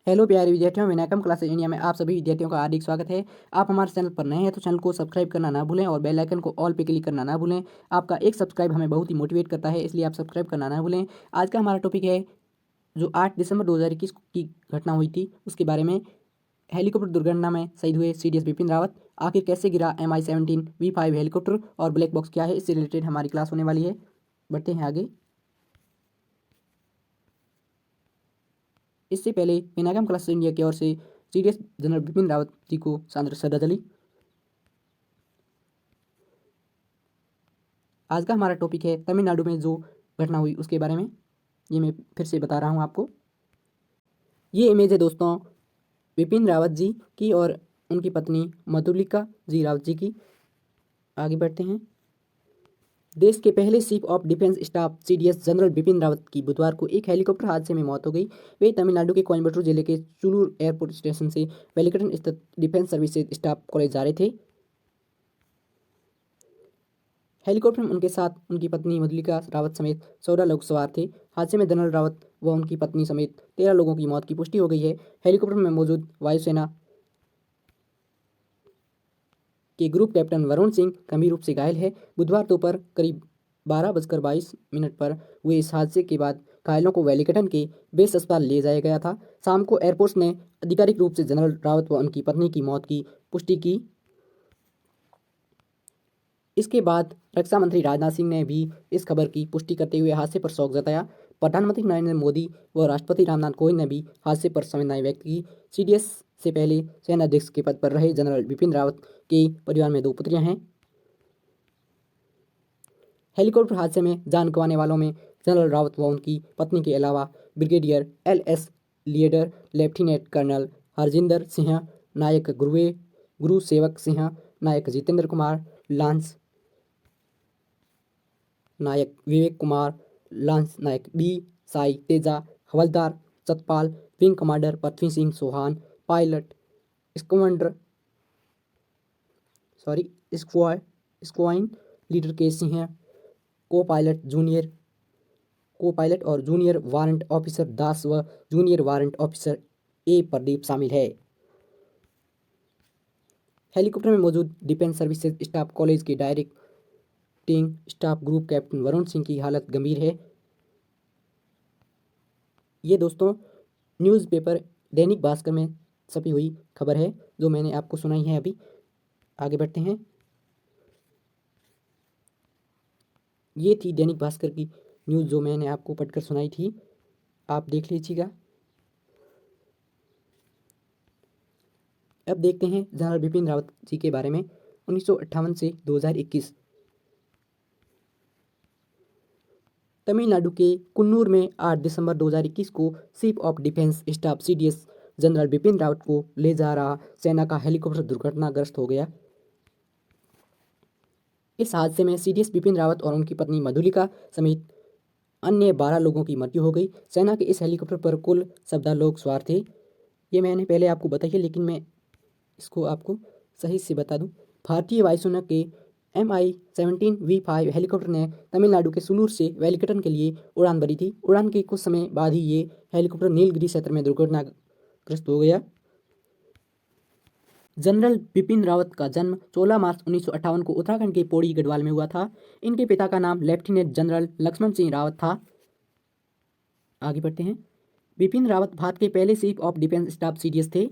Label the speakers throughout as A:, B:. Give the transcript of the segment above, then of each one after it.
A: Hello प्यारे विद्यार्थियों, विनाकम classes India में आप सभी विद्यार्थियों का हार्दिक स्वागत है। आप हमारे चैनल पर नए हैं तो चैनल को सब्सक्राइब करना ना भूलें और बेल आइकन को ऑल पे क्लिक करना ना भूलें। आपका एक सब्सक्राइब हमें बहुत ही मोटिवेट करता है, इसलिए आप सब्सक्राइब करना ना भूलें। आज का हमारा टॉपिक है जो 8 दिसंबर 2021 की घटना हुई थी उसके बारे में। हेलीकॉप्टर दुर्घटना में शहीद हुए CDS बिपिन रावत, आखिर कैसे गिरा MI-17V5 हेलीकॉप्टर और ब्लैक बॉक्स क्या है, इससे रिलेटेड हमारी क्लास होने वाली है। बढ़ते हैं आगे। इससे पहले पिनाकम क्लासेस इंडिया की ओर से सीडीएस जनरल बिपिन रावत जी को सादर श्रद्धांजलि। आज का हमारा टॉपिक है तमिलनाडु में जो घटना हुई उसके बारे में। ये मैं फिर से बता रहा हूँ आपको। ये इमेज है दोस्तों बिपिन रावत जी की और उनकी पत्नी मधुलिका जी रावत जी की। आगे बढ़ते हैं। देश के पहले chief of defence staff CDS general Bipin Rawat की बुधवार को एक हेलीकॉप्टर हादसे में मौत हो गई। वे तमिलनाडु के कोयम्बटूर जिले के चुलूर एयरपोर्ट स्टेशन से वेलिंगटन स्थित डिफेंस सर्विसेज स्टाफ कॉलेज जा रहे थे। हेलीकॉप्टर में उनके साथ उनकी पत्नी मधुलिका रावत समेत 14 लोग सवार थे। हादसे में जनरल रावत व उनकी पत्नी समेत 13 लोगों की मौत की पुष्टि हो गई है। हेलीकॉप्टर में मौजूद वायुसेना के ग्रुप कैप्टन वरुण सिंह गंभीर रूप से घायल है। बुधवार दोपहर करीब 12:22 पर हुए इस हादसे के बाद घायलों को वेलिंगटन के बेस अस्पताल ले जाया गया था। शाम को एयरफोर्स ने आधिकारिक रूप से जनरल रावत व उनकी पत्नी की मौत की पुष्टि की। इसके बाद रक्षा मंत्री राजनाथ सिंह ने भी इस खबर की पुष्टि करते हुए हादसे पर शोक जताया। प्रधानमंत्री नरेंद्र मोदी व राष्ट्रपति रामनाथ कोविंद ने भी हादसे पर संवेदनाएं व्यक्त की। CDS से पहले सेनाध्यक्ष के पद पर रहे जनरल बिपिन रावत के परिवार में 2 पुत्रियां हैं। हेलीकॉप्टर हादसे में जान गंवाने वालों में जनरल रावत व उनकी पत्नी के अलावा brigadier LS Lidder lieutenant colonel Harjinder Singh, Naik Guru Sewak Singh, Naik Jitendra Kumar, lance Naik Vivek Kumar, lance Naik B Sai Teja, Havildar Satpal, wing commander Prithvi Singh Chauhan, pilot squadron leader K Singh, को पायलट और जूनियर वारंट ऑफिसर दास व junior warrant officer A Pradeep शामिल है। हेलीकॉप्टर में मौजूद डिफेंस सर्विसेज स्टाफ कॉलेज के directing staff group captain Varun Singh की हालत गंभीर है। ये दोस्तों न्यूज़पेपर दैनिक भास्कर में छपी हुई खबर है जो मैंने आपको सुनाई है अभी। आगे बढ़ते हैं। ये थी दैनिक भास्कर की न्यूज़ जो मैंने आपको पढ़कर सुनाई थी, आप देख लीजिएगा। अब देखते हैं जनरल बिपिन रावत जी के बारे में। 1958 से 2021 तमिलनाडु के कुन्नूर में 8 दिसंबर 2021 को chief of defence staff CDS general Bipin Rawat को ले जा रहा सेना का हेलीकॉप्टर दुर्घटनाग्रस्त हो गया। इस हादसे में CDS बिपिन रावत और उनकी पत्नी मधुलिका समेत अन्य 12 लोगों की मृत्यु हो गई। सेना के इस हेलीकॉप्टर पर कुल 14 लोग सवार थे। ये मैंने पहले आपको बताई है, लेकिन मैं इसको आपको सही से बता दूं। भारतीय वायुसेना के MI-17V5 हेलीकॉप्टर ने तमिलनाडु के सुलूर से वेलिंगटन के लिए उड़ान भरी थी। उड़ान के कुछ समय बाद ही ये हेलीकॉप्टर नीलगिरी क्षेत्र में दुर्घटनाग्रस्त हो गया। जनरल बिपिन रावत का जन्म 16 मार्च 1958 को उत्तराखंड के पौड़ी गढ़वाल में हुआ था। इनके पिता का नाम लेफ्टिनेंट जनरल लक्ष्मण सिंह रावत था। आगे बढ़ते हैं। बिपिन रावत भारत के पहले chief of defence staff CDS थे।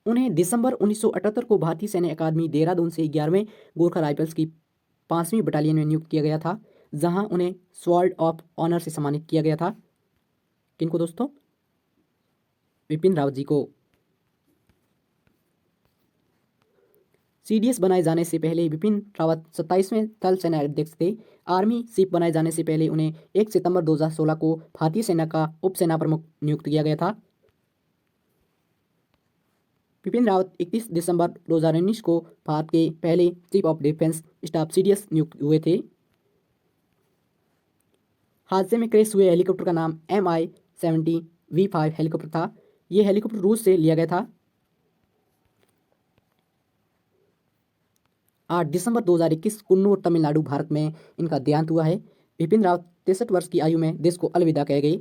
A: उन्हें दिसंबर 1978 को भारतीय सैन्य अकादमी देहरादून से 11वें गोरखा राइफल्स की 5वीं बटालियन में नियुक्त किया गया था, जहां उन्हें स्वॉर्ड ऑफ ऑनर से सम्मानित किया गया था। किनको दोस्तों? बिपिन रावत जी को। CDS बनाए जाने से पहले बिपिन रावत 27वें थल सेना अध्यक्ष थे। आर्मी चीफ बनाए जाने से पहले उन्हें 1 सितंबर 2016 को भारतीय सेना का उप सेना प्रमुख नियुक्त किया गया था। बिपिन रावत 31 दिसंबर 2019 को भारत के पहले chief of defence staff CDS नियुक्त हुए थे। हादसे में क्रैश हुए हेलीकॉप्टर का नाम MI-17V5 हेलीकॉप्टर था। यह हेलीकॉप्टर रूस से लिया गया था। 8 दिसंबर 2021 कुन्नूर तमिलनाडु भारत में इनका देहांत हुआ है। बिपिन रावत 63 वर्ष की आयु में देश को अलविदा कह गए।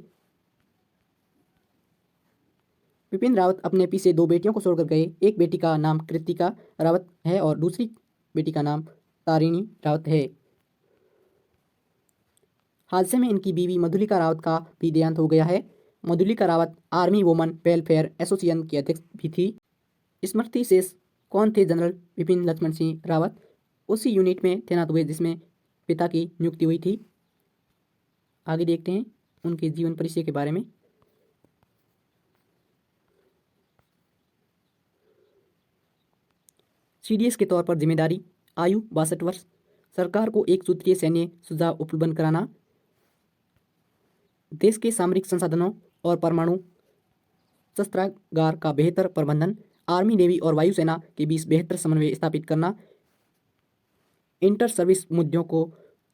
A: विपिन रावत अपने पीछे 2 बेटियों को छोड़कर गए। एक बेटी का नाम कृतिका रावत है और दूसरी बेटी का नाम तारिणी रावत है। हादसे में इनकी बीवी मधुलिका रावत का भी देहांत हो गया है। Madhulika Rawat army woman welfare association की अध्यक्ष भी थी। स्मृति शेष कौन थे? जनरल विपिन लक्ष्मण सिंह रावत उसी यूनिट में तैनात हुए जिसमें पिता की नियुक्ति हुई थी। आगे देखते हैं उनके जीवन परिचय के बारे में। सीडीएस के तौर पर जिम्मेदारी, आयु 62 वर्ष, सरकार को एक सूत्रीय सैन्य सुझाव उपलब्ध कराना, देश के सामरिक संसाधनों और परमाणु शस्त्रागार का बेहतर प्रबंधन, आर्मी नेवी और वायुसेना के बीच बेहतर समन्वय स्थापित करना, इंटर सर्विस मुद्दों को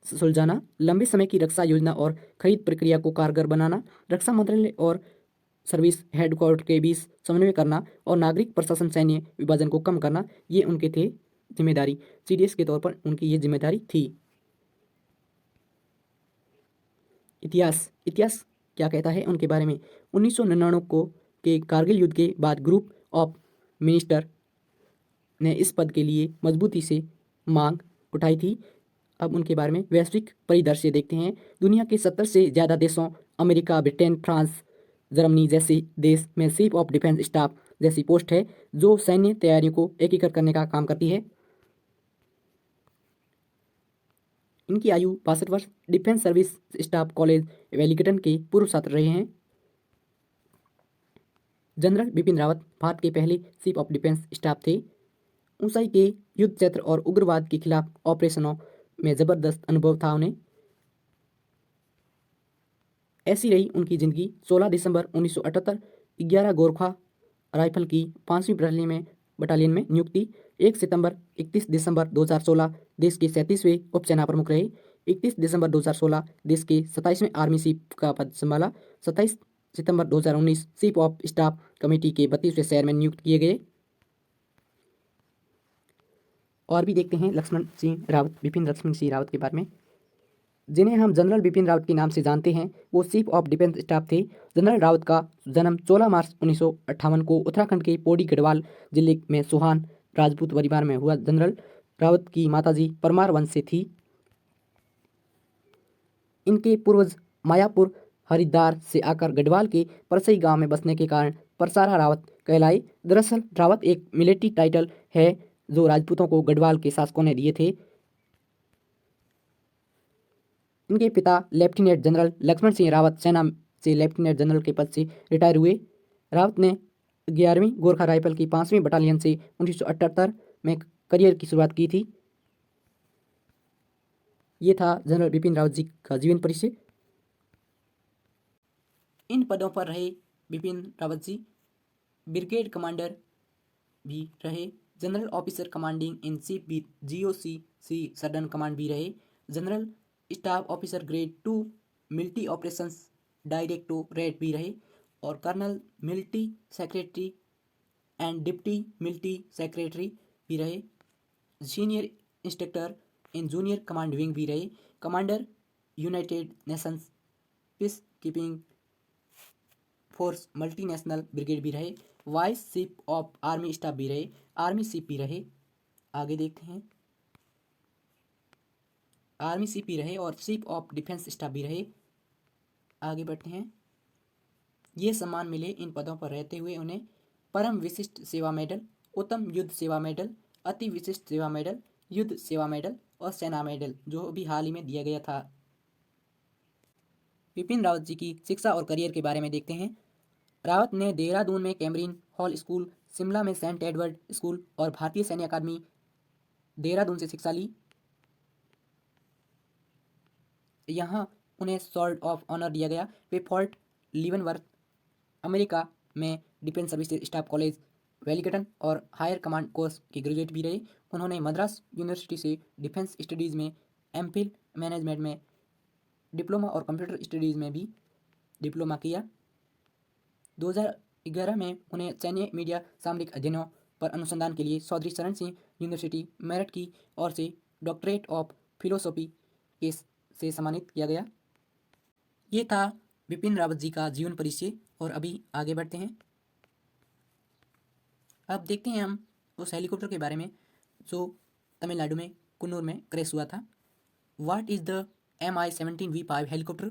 A: सुलझाना, लंबे समय की रक्षा योजना और खरीद प्रक्रिया को कारगर बनाना, रक्षा मंत्रालय और सर्विस हेडक्वार्टर के बीच समन्वय करना और नागरिक प्रशासन सैन्य विभाजन को कम करना, ये उनके थे जिम्मेदारी। सीडीएस के तौर पर उनकी ये जिम्मेदारी थी। इतिहास क्या कहता है उनके बारे में? 1999 को के कारगिल युद्ध के बाद ग्रुप ऑफ मिनिस्टर ने इस पद के लिए मजबूती से मांग उठाई थी। अब उनके बारे में वैश्विक परिदृश्य देखते हैं। दुनिया के 70 से ज़्यादा देशों अमेरिका, ब्रिटेन, फ्रांस, जर्मनी जैसे देश में चीफ ऑफ डिफेंस स्टाफ जैसी पोस्ट है जो सैन्य तैयारियों को एकीकृत करने का काम करती है। इनकी आयु 62 वर्ष। Defence service staff college Wellington के पूर्व छात्र रहे हैं। जनरल बिपिन रावत भारत के पहले चीफ ऑफ डिफेंस स्टाफ थे। ऊंचाई के युद्ध क्षेत्र और उग्रवाद के खिलाफ ऑपरेशनों में जबरदस्त अनुभव था उन्हें। ऐसी रही उनकी जिंदगी। 16 दिसंबर 1978 11 गोरखा राइफल की 5वीं बटालियन में नियुक्ति। 1 सितंबर 31 दिसंबर 2016 देश के 37वें उपसेना प्रमुख रहे। 31 दिसंबर 2016 देश के 27वें आर्मी चीफ का पद संभाला। 27 सितंबर 2019 चीफ ऑफ स्टाफ कमेटी के 32वें शहर में नियुक्त किए गए। और भी देखते हैं लक्ष्मण सिंह रावत, विपिन लक्ष्मण सिंह रावत के बारे में, जिन्हें हम जनरल बिपिन रावत के नाम से जानते हैं। वो चीफ ऑफ डिफेंस स्टाफ थे। जनरल रावत का जन्म 16 मार्च 1958 को उत्तराखंड के पौड़ी गढ़वाल जिले में सोहान राजपूत परिवार में हुआ। जनरल रावत की माताजी परमार वंश से थी। इनके पूर्वज मायापुर हरिद्वार से आकर गढ़वाल के परसई गांव में बसने के कारण परसारा रावत कहलाए। दरअसल रावत एक मिलिट्री टाइटल है जो राजपूतों को गढ़वाल के शासकों ने दिए थे। इनके पिता लेफ्टिनेंट जनरल लक्ष्मण सिंह रावत सेना से लेफ्टिनेंट जनरल के पद से रिटायर हुए। रावत ने 11वीं गोरखा राइफल की 5वीं बटालियन से 1978 में करियर की शुरुआत की थी। ये था जनरल बिपिन रावत जी का जीवन परिचय। इन पदों पर रहे बिपिन रावत जी ब्रिगेड कमांडर भी रहे, general officer commanding in chief भी GOC सडन कमांड भी रहे, general staff officer grade 2 military operations directorate भी रहे और colonel military secretary and deputy military secretary भी रहे, senior instructor in junior command wing भी रहे, commander united nations peace keeping force multinational brigade भी रहे, vice chief of army staff भी रहे, आर्मी चीफ भी रहे। आगे देखते हैं, आर्मी चीफ भी रहे और चीफ ऑफ डिफेंस स्टाफ भी रहे। आगे बढ़ते हैं। ये सम्मान मिले इन पदों पर रहते हुए उन्हें परम विशिष्ट सेवा मेडल, उत्तम युद्ध सेवा मेडल, अति विशिष्ट सेवा मेडल, युद्ध सेवा मेडल और सेना मेडल, जो अभी हाल ही में दिया गया था। बिपिन रावत जी की शिक्षा और करियर के बारे में देखते हैं। रावत ने देहरादून में कैम्ब्रिन हॉल स्कूल, शिमला में सेंट एडवर्ड स्कूल और भारतीय सैन्य अकादमी देहरादून से शिक्षा ली। यहाँ उन्हें सॉर्ड ऑफ ऑनर दिया गया। वे फोर्ट लीवनवर्थ अमेरिका में defence services staff college Wellington और हायर कमांड कोर्स के ग्रेजुएट भी रहे। उन्होंने मद्रास यूनिवर्सिटी से डिफेंस स्टडीज़ में एमफिल, मैनेजमेंट में डिप्लोमा और कंप्यूटर स्टडीज़ में भी डिप्लोमा किया। 2011 में उन्हें सैन्य मीडिया सामरिक अध्ययनों पर अनुसंधान के लिए चौधरी चरण सिंह यूनिवर्सिटी मेरठ की ओर से डॉक्टरेट ऑफ फिलोसॉफी से सम्मानित किया गया। ये था बिपिन रावत जी का जीवन परिचय और अभी आगे बढ़ते हैं। अब देखते हैं हम उस हेलीकॉप्टर के बारे में जो तमिलनाडु में कुन्नूर में क्रैश हुआ था। What is the MI-17V5 helicopter,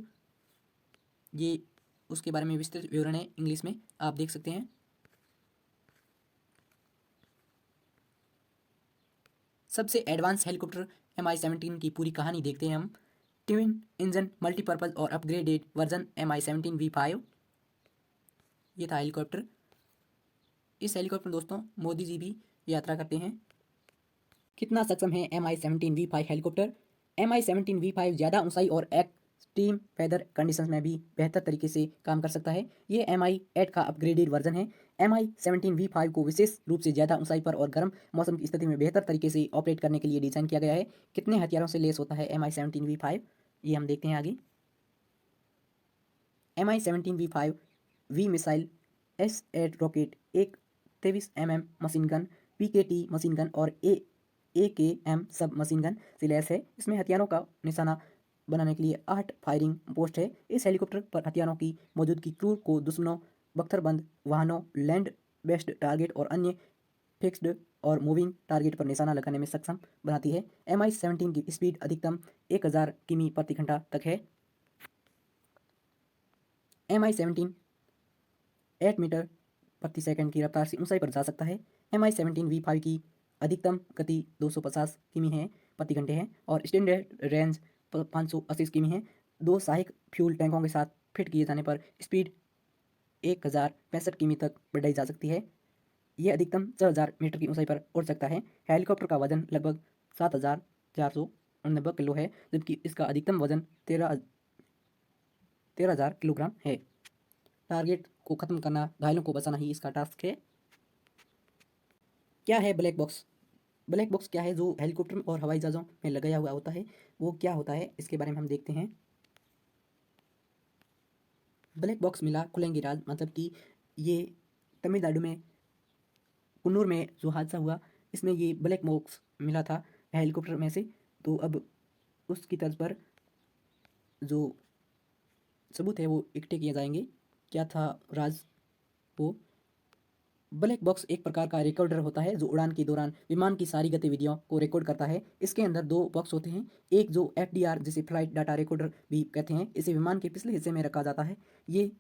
A: ये उसके बारे में विस्तृत विवरण है इंग्लिश में, आप देख सकते हैं। सबसे एडवांस हेलीकॉप्टर MI-17 की पूरी कहानी देखते हैं हम। ट्विन इंजन मल्टीपर्पज़ और अपग्रेडेड वर्जन MI-17V5, ये था हेलीकॉप्टर। इस हेलीकॉप्टर में दोस्तों मोदी जी भी यात्रा करते हैं। कितना सक्षम है MI-17V5 हेलीकॉप्टर? MI-17V5 ज़्यादा ऊंचाई और एक्सट्रीम वेदर कंडीशंस में भी बेहतर तरीके से काम कर सकता है। ये MI-8 का अपग्रेडेड वर्जन है। MI-17V5 को विशेष रूप से ज़्यादा ऊंचाई पर और गर्म मौसम की स्थिति में बेहतर तरीके से ऑपरेट करने के लिए डिज़ाइन किया गया है। कितने हथियारों से लैस होता है MI-17V5, ये हम देखते हैं आगे। MI-17V5 we missile, S8 rocket, एक 23 mm machine gun, PKT machine gun और AKM सब मशीन गन से लैस है। इसमें हथियारों का निशाना बनाने के लिए 8 फायरिंग पोस्ट है। इस हेलीकॉप्टर पर हथियारों की मौजूदगी क्रू को दुश्मनों, बख्तरबंद वाहनों, लैंड बेस्ड टारगेट और अन्य फिक्स्ड और मूविंग टारगेट पर निशाना लगाने में सक्षम बनाती है। MI-17 की स्पीड अधिकतम 1000 किमी प्रति घंटा तक है। MI-17 8 मीटर प्रति सेकंड की रफ्तार से ऊंचाई पर जा सकता है। MI-17V5 की अधिकतम गति 250 किमी है प्रति घंटे है और स्टैंडर्ड रेंज 580 किमी है। 2 सहायक फ्यूल टैंकों के साथ फिट किए जाने पर स्पीड 1065 किमी तक बढ़ाई जा सकती है। यह अधिकतम 4000 मीटर की ऊंचाई पर उड़ सकता है। हेलीकॉप्टर का वजन लगभग 7489 किलो है, जबकि इसका अधिकतम वजन 13000 किलोग्राम है। टारगेट को ख़त्म करना, घायलों को बचाना ही इसका टास्क है। क्या है ब्लैक बॉक्स? ब्लैक बॉक्स क्या है जो हेलीकॉप्टर और हवाई जहाज़ों में लगाया हुआ होता है, वो क्या होता है इसके बारे में हम देखते हैं। ब्लैक बॉक्स मिला खुलेंगे राज, मतलब कि ये तमिलनाडु में कुन्नूर में जो हादसा हुआ, इसमें ये ब्लैक बॉक्स मिला था हेलीकॉप्टर में से। तो अब उसकी तर्ज पर जो सबूत है वो इकट्ठे किए जाएंगे। क्या था राज? वो ब्लैक बॉक्स एक प्रकार का रिकॉर्डर होता है जो उड़ान के दौरान विमान की सारी गतिविधियों को रिकॉर्ड करता है। इसके अंदर 2 बॉक्स होते हैं, एक जो FDR जिसे फ्लाइट डाटा रिकॉर्डर भी कहते हैं, इसे विमान के पिछले हिस्से में रखा जाता है। ये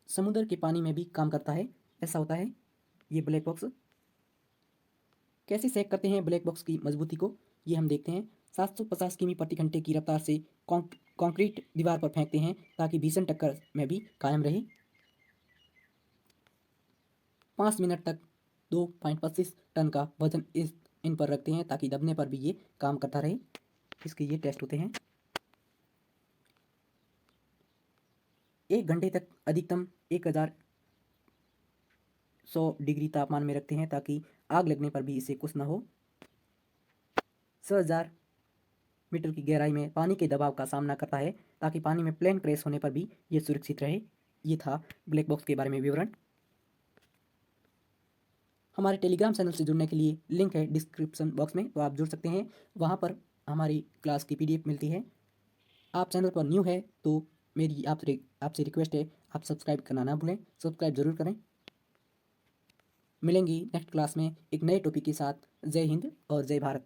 A: समुद्र के पानी में भी काम करता है, ऐसा होता है ये ब्लैक बॉक्स। कैसे चेक करते हैं ब्लैक बॉक्स की मजबूती को, ये हम देखते हैं। 750 किमी प्रति घंटे की रफ्तार से कंक्रीट दीवार पर फेंकते हैं ताकि भीषण टक्कर में भी कायम रहे। 5 मिनट तक 2.25 टन का वजन इन पर रखते हैं ताकि दबने पर भी ये काम करता रहे। इसके ये टेस्ट होते हैं। 1 घंटे तक अधिकतम 1100 डिग्री तापमान में रखते हैं ताकि आग लगने पर भी इसे कुछ ना हो। 6000 मीटर की गहराई में पानी के दबाव का सामना करता है ताकि पानी में प्लेन क्रैश होने पर भी ये सुरक्षित रहे। ये था ब्लैक बॉक्स के बारे में विवरण। हमारे टेलीग्राम चैनल से जुड़ने के लिए लिंक है डिस्क्रिप्शन बॉक्स में, तो आप जुड़ सकते हैं। वहाँ पर हमारी क्लास की PDF मिलती है। आप चैनल पर न्यू है तो मेरी आपसे रिक्वेस्ट है, आप सब्सक्राइब करना ना भूलें, सब्सक्राइब ज़रूर करें। मिलेंगी नेक्स्ट क्लास में एक नए टॉपिक के साथ। जय हिंद और जय भारत।